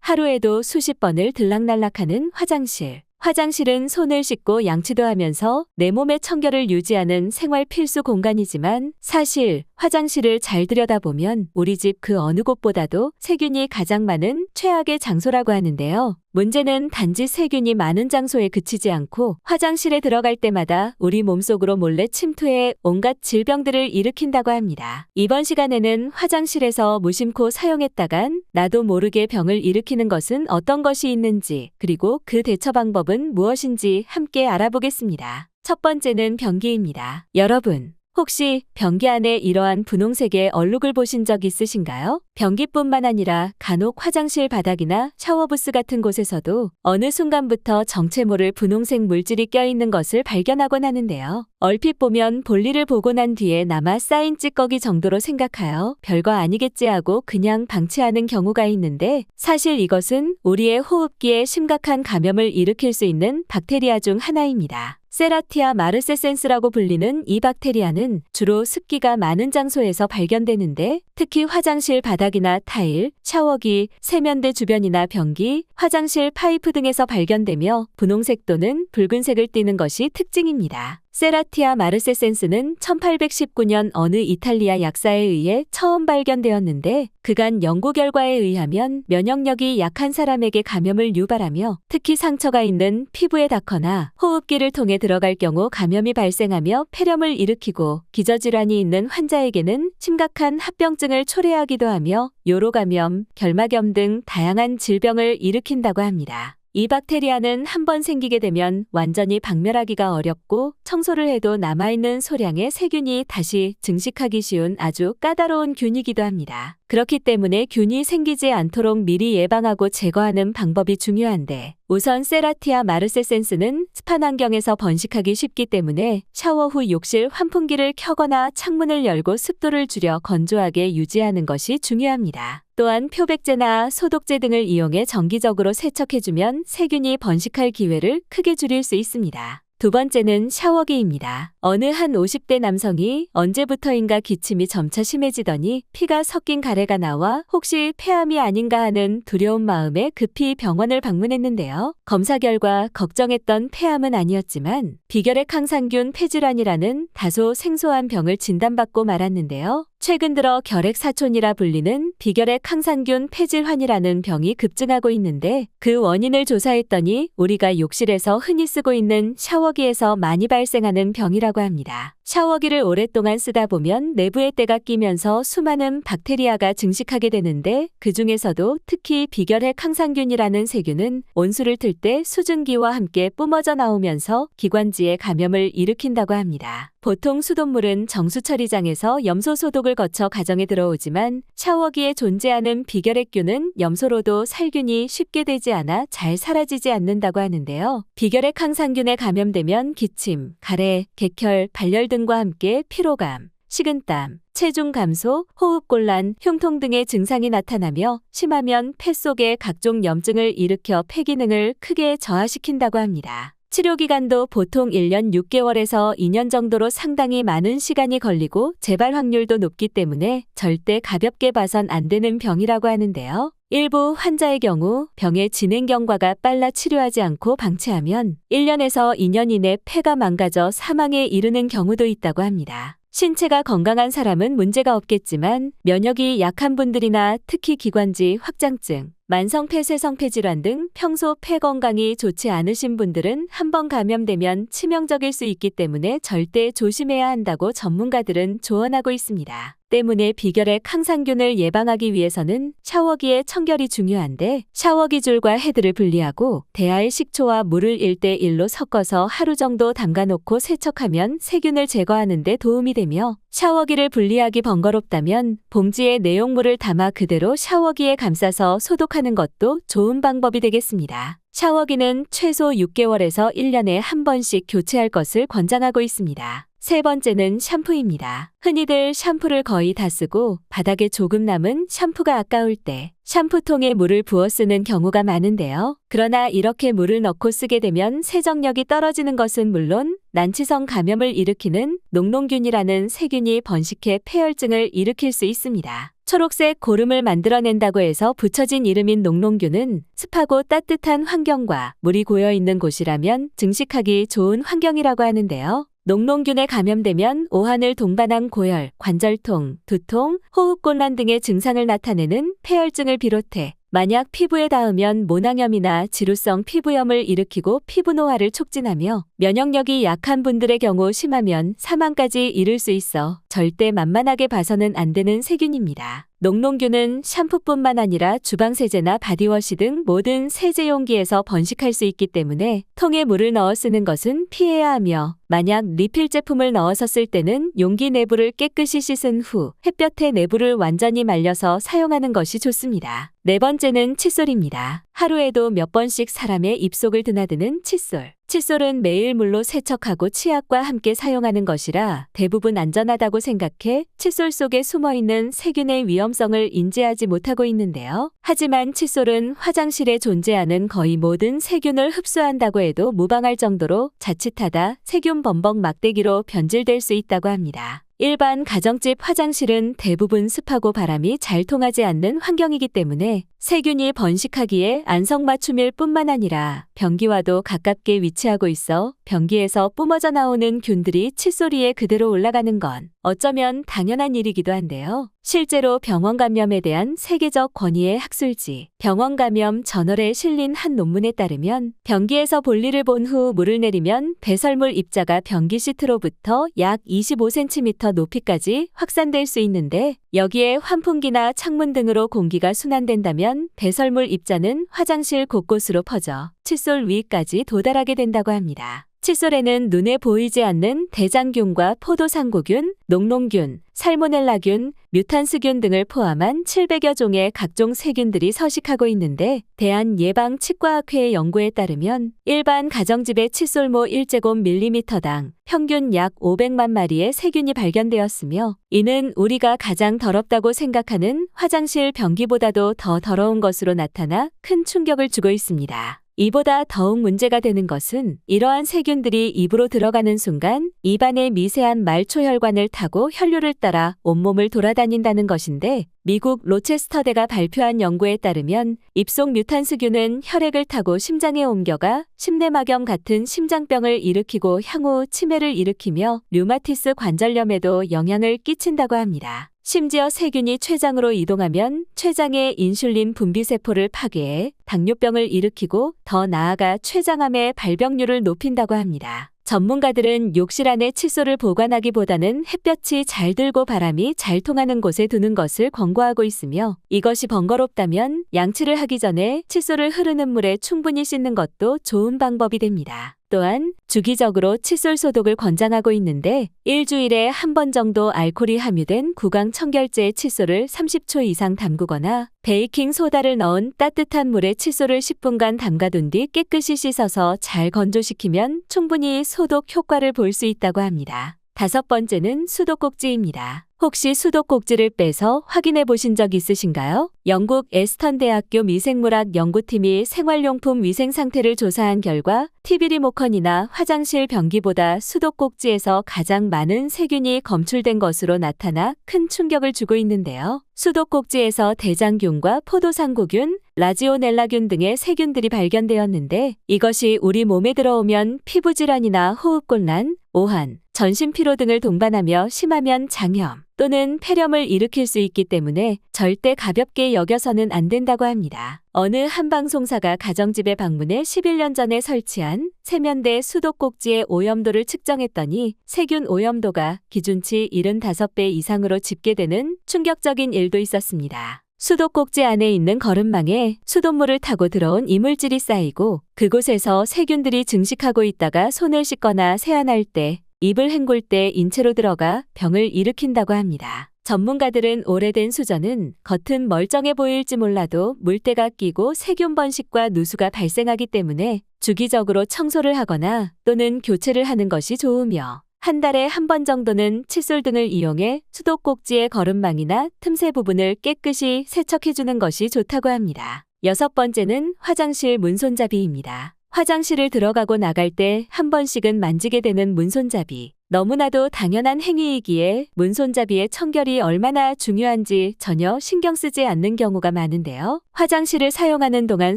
하루에도 수십 번을 들락날락하는 화장실. 화장실은 손을 씻고 양치도 하면서 내 몸의 청결을 유지하는 생활 필수 공간이지만 사실 화장실을 잘 들여다보면 우리 집 그 어느 곳보다도 세균이 가장 많은 최악의 장소라고 하는데요. 문제는 단지 세균이 많은 장소에 그치지 않고 화장실에 들어갈 때마다 우리 몸속으로 몰래 침투해 온갖 질병들을 일으킨다고 합니다. 이번 시간에는 화장실에서 무심코 사용했다간 나도 모르게 병을 일으키는 것은 어떤 것이 있는지 그리고 그 대처 방법은 무엇인지 함께 알아보겠습니다. 첫 번째는 변기입니다. 여러분, 혹시 변기 안에 이러한 분홍색의 얼룩을 보신 적 있으신가요? 변기뿐만 아니라 간혹 화장실 바닥이나 샤워부스 같은 곳에서도 어느 순간부터 정체 모를 분홍색 물질이 껴있는 것을 발견하곤 하는데요. 얼핏 보면 볼일을 보고 난 뒤에 남아 쌓인 찌꺼기 정도로 생각하여 별거 아니겠지 하고 그냥 방치하는 경우가 있는데 사실 이것은 우리의 호흡기에 심각한 감염을 일으킬 수 있는 박테리아 중 하나입니다. 세라티아 마르세센스라고 불리는 이 박테리아는 주로 습기가 많은 장소에서 발견되는데 특히 화장실 바닥이나 타일, 샤워기, 세면대 주변이나 변기, 화장실 파이프 등에서 발견되며 분홍색 또는 붉은색을 띠는 것이 특징입니다. 세라티아 마르세센스는 1819년 어느 이탈리아 약사에 의해 처음 발견되었는데 그간 연구 결과에 의하면 면역력이 약한 사람에게 감염을 유발하며 특히 상처가 있는 피부에 닿거나 호흡기를 통해 들어갈 경우 감염이 발생하며 폐렴을 일으키고 기저질환이 있는 환자에게는 심각한 합병증을 초래하기도 하며 요로감염, 결막염 등 다양한 질병을 일으킨다고 합니다. 이 박테리아는 한번 생기게 되면 완전히 박멸하기가 어렵고 청소를 해도 남아있는 소량의 세균이 다시 증식하기 쉬운 아주 까다로운 균이기도 합니다. 그렇기 때문에 균이 생기지 않도록 미리 예방하고 제거하는 방법이 중요한데 우선 세라티아 마르세센스는 습한 환경에서 번식하기 쉽기 때문에 샤워 후 욕실 환풍기를 켜거나 창문을 열고 습도를 줄여 건조하게 유지하는 것이 중요합니다. 또한 표백제나 소독제 등을 이용해 정기적으로 세척해주면 세균이 번식할 기회를 크게 줄일 수 있습니다. 두 번째는 샤워기입니다. 어느 한 50대 남성이 언제부터인가 기침이 점차 심해지더니 피가 섞인 가래가 나와 혹시 폐암이 아닌가 하는 두려운 마음에 급히 병원을 방문했는데요. 검사 결과 걱정했던 폐암은 아니었지만 비결핵 항상균 폐질환이라는 다소 생소한 병을 진단받고 말았는데요. 최근 들어 결핵사촌이라 불리는 비결핵 항상균 폐질환이라는 병이 급증하고 있는데 그 원인을 조사했더니 우리가 욕실에서 흔히 쓰고 있는 샤워기에서 많이 발생하는 병이라고 합니다. 샤워기를 오랫동안 쓰다 보면 내부에 때가 끼면서 수많은 박테리아가 증식하게 되는데 그 중에서도 특히 비결핵 항상균이라는 세균은 온수를 틀 때 수증기와 함께 뿜어져 나오면서 기관지에 감염을 일으킨다고 합니다. 보통 수돗물은 정수처리장에서 염소 소독을 거쳐 가정에 들어오지만 샤워기에 존재하는 비결핵균은 염소로도 살균이 쉽게 되지 않아 잘 사라지지 않는다고 하는데요. 비결핵 항상균에 감염되면 기침, 가래, 객혈, 발열 등과 함께 피로감, 식은땀, 체중 감소, 호흡곤란, 흉통 등의 증상이 나타나며 심하면 폐 속에 각종 염증을 일으켜 폐 기능을 크게 저하시킨다고 합니다. 치료 기간도 보통 1년 6개월에서 2년 정도로 상당히 많은 시간이 걸리고 재발 확률도 높기 때문에 절대 가볍게 봐선 안 되는 병이라고 하는데요. 일부 환자의 경우 병의 진행 경과가 빨라 치료하지 않고 방치하면 1년에서 2년 이내 폐가 망가져 사망에 이르는 경우도 있다고 합니다. 신체가 건강한 사람은 문제가 없겠지만 면역이 약한 분들이나 특히 기관지 확장증, 만성 폐쇄성폐 질환 등 평소 폐 건강이 좋지 않으신 분들은 한번 감염되면 치명적일 수 있기 때문에 절대 조심해야 한다고 전문가들은 조언하고 있습니다. 때문에 비결핵 항상균을 예방하기 위해서는 샤워기의 청결이 중요한데 샤워기 줄과 헤드를 분리하고 대야에 식초와 물을 1:1로 섞어서 하루 정도 담가놓고 세척하면 세균을 제거하는 데 도움이 되며 샤워기를 분리하기 번거롭다면 봉지에 내용물을 담아 그대로 샤워기에 감싸서 소독하는 것도 좋은 방법이 되겠습니다. 샤워기는 최소 6개월에서 1년에 한 번씩 교체할 것을 권장하고 있습니다. 세 번째는 샴푸입니다. 흔히들 샴푸를 거의 다 쓰고 바닥에 조금 남은 샴푸가 아까울 때 샴푸통에 물을 부어 쓰는 경우가 많은데요. 그러나 이렇게 물을 넣고 쓰게 되면 세정력이 떨어지는 것은 물론 난치성 감염을 일으키는 녹농균이라는 세균이 번식해 폐혈증을 일으킬 수 있습니다. 초록색 고름을 만들어낸다고 해서 붙여진 이름인 녹농균은 습하고 따뜻한 환경과 물이 고여있는 곳이라면 증식하기 좋은 환경이라고 하는데요. 녹농균에 감염되면 오한을 동반한 고열, 관절통, 두통, 호흡곤란 등의 증상을 나타내는 폐혈증을 비롯해 만약 피부에 닿으면 모낭염이나 지루성 피부염을 일으키고 피부 노화를 촉진하며 면역력이 약한 분들의 경우 심하면 사망까지 이를 수 있어 절대 만만하게 봐서는 안 되는 세균입니다. 녹농균은 샴푸뿐만 아니라 주방세제나 바디워시 등 모든 세제 용기에서 번식할 수 있기 때문에 통에 물을 넣어 쓰는 것은 피해야 하며 만약 리필 제품을 넣어서 쓸 때는 용기 내부를 깨끗이 씻은 후 햇볕에 내부를 완전히 말려서 사용하는 것이 좋습니다. 네 번째는 칫솔입니다. 하루에도 몇 번씩 사람의 입속을 드나드는 칫솔. 칫솔은 매일 물로 세척하고 치약과 함께 사용하는 것이라 대부분 안전하다고 생각해 칫솔 속에 숨어있는 세균의 위험성을 인지하지 못하고 있는데요. 하지만 칫솔은 화장실에 존재하는 거의 모든 세균을 흡수한다고 해도 무방할 정도로 자칫하다 세균 범벅 막대기로 변질될 수 있다고 합니다. 일반 가정집 화장실은 대부분 습하고 바람이 잘 통하지 않는 환경이기 때문에 세균이 번식하기에 안성맞춤일 뿐만 아니라 변기와도 가깝게 위치하고 있어 변기에서 뿜어져 나오는 균들이 칫솔 위에 그대로 올라가는 건 어쩌면 당연한 일이기도 한데요. 실제로 병원 감염에 대한 세계적 권위의 학술지 병원 감염 저널에 실린 한 논문에 따르면 변기에서 볼일을 본 후 물을 내리면 배설물 입자가 변기 시트로부터 약 25cm 높이까지 확산될 수 있는데 여기에 환풍기나 창문 등으로 공기가 순환된다면 배설물 입자는 화장실 곳곳으로 퍼져 칫솔 위까지 도달하게 된다고 합니다. 칫솔에는 눈에 보이지 않는 대장균과 포도상구균, 녹농균, 살모넬라균, 뮤탄스균 등을 포함한 700여 종의 각종 세균들이 서식하고 있는데 대한예방치과학회의 연구에 따르면 일반 가정집의 칫솔모 1제곱밀리미터당 평균 약 500만 마리의 세균이 발견되었으며 이는 우리가 가장 더럽다고 생각하는 화장실 변기보다도 더 더러운 것으로 나타나 큰 충격을 주고 있습니다. 이보다 더욱 문제가 되는 것은 이러한 세균들이 입으로 들어가는 순간 입안의 미세한 말초혈관을 타고 혈류를 따라 온몸을 돌아다닌다는 것인데 미국 로체스터대가 발표한 연구에 따르면 입속 뮤탄스균은 혈액을 타고 심장에 옮겨가 심내막염 같은 심장병을 일으키고 향후 치매를 일으키며 류마티스 관절염에도 영향을 끼친다고 합니다. 심지어 세균이 췌장으로 이동하면 췌장의 인슐린 분비세포를 파괴해 당뇨병을 일으키고 더 나아가 췌장암의 발병률을 높인다고 합니다. 전문가들은 욕실 안에 칫솔을 보관하기보다는 햇볕이 잘 들고 바람이 잘 통하는 곳에 두는 것을 권고하고 있으며 이것이 번거롭다면 양치를 하기 전에 칫솔을 흐르는 물에 충분히 씻는 것도 좋은 방법이 됩니다. 또한 주기적으로 칫솔 소독을 권장하고 있는데 일주일에 한 번 정도 알코올이 함유된 구강 청결제 칫솔을 30초 이상 담그거나 베이킹 소다를 넣은 따뜻한 물에 칫솔을 10분간 담가둔 뒤 깨끗이 씻어서 잘 건조시키면 충분히 소독 효과를 볼 수 있다고 합니다. 다섯 번째는 수도꼭지입니다. 혹시 수도꼭지를 빼서 확인해 보신 적 있으신가요? 영국 에스턴 대학교 미생물학 연구팀이 생활용품 위생 상태를 조사한 결과 TV 리모컨이나 화장실 변기보다 수도꼭지에서 가장 많은 세균이 검출된 것으로 나타나 큰 충격을 주고 있는데요. 수도꼭지에서 대장균과 포도상구균, 라지오넬라균 등의 세균들이 발견되었는데 이것이 우리 몸에 들어오면 피부질환이나 호흡곤란, 오한, 전신피로 등을 동반하며 심하면 장염 또는 폐렴을 일으킬 수 있기 때문에 절대 가볍게 여겨서는 안 된다고 합니다. 어느 한 방송사가 가정집에 방문해 11년 전에 설치한 세면대 수도꼭지의 오염도를 측정했더니 세균 오염도가 기준치 75배 이상으로 집계되는 충격적인 일도 있었습니다. 수도꼭지 안에 있는 거름망에 수돗물을 타고 들어온 이물질이 쌓이고 그곳에서 세균들이 증식하고 있다가 손을 씻거나 세안할 때 입을 헹굴 때 인체로 들어가 병을 일으킨다고 합니다. 전문가들은 오래된 수전은 겉은 멀쩡해 보일지 몰라도 물때가 끼고 세균 번식과 누수가 발생하기 때문에 주기적으로 청소를 하거나 또는 교체를 하는 것이 좋으며 한 달에 한 번 정도는 칫솔 등을 이용해 수도꼭지의 거름망이나 틈새 부분을 깨끗이 세척해주는 것이 좋다고 합니다. 6번째는 화장실 문손잡이입니다. 화장실을 들어가고 나갈 때 한 번씩은 만지게 되는 문손잡이. 너무나도 당연한 행위이기에 문손잡이의 청결이 얼마나 중요한지 전혀 신경 쓰지 않는 경우가 많은데요. 화장실을 사용하는 동안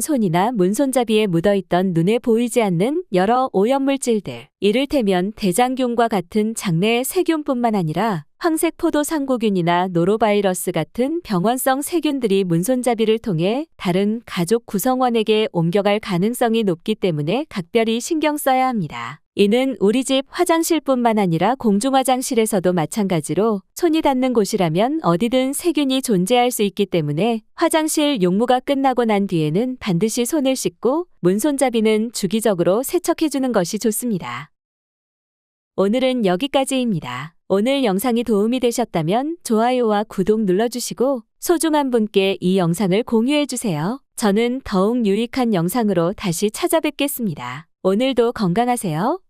손이나 문손잡이에 묻어있던 눈에 보이지 않는 여러 오염물질들, 이를테면 대장균과 같은 장내 세균뿐만 아니라 황색포도상구균이나 노로바이러스 같은 병원성 세균들이 문손잡이를 통해 다른 가족 구성원에게 옮겨갈 가능성이 높기 때문에 각별히 신경 써야 합니다. 이는 우리 집 화장실뿐만 아니라 공중화장실에서도 마찬가지로 손이 닿는 곳이라면 어디든 세균이 존재할 수 있기 때문에 화장실 용무가 끝나고 난 뒤에는 반드시 손을 씻고 문손잡이는 주기적으로 세척해주는 것이 좋습니다. 오늘은 여기까지입니다. 오늘 영상이 도움이 되셨다면 좋아요와 구독 눌러주시고 소중한 분께 이 영상을 공유해주세요. 저는 더욱 유익한 영상으로 다시 찾아뵙겠습니다. 오늘도 건강하세요.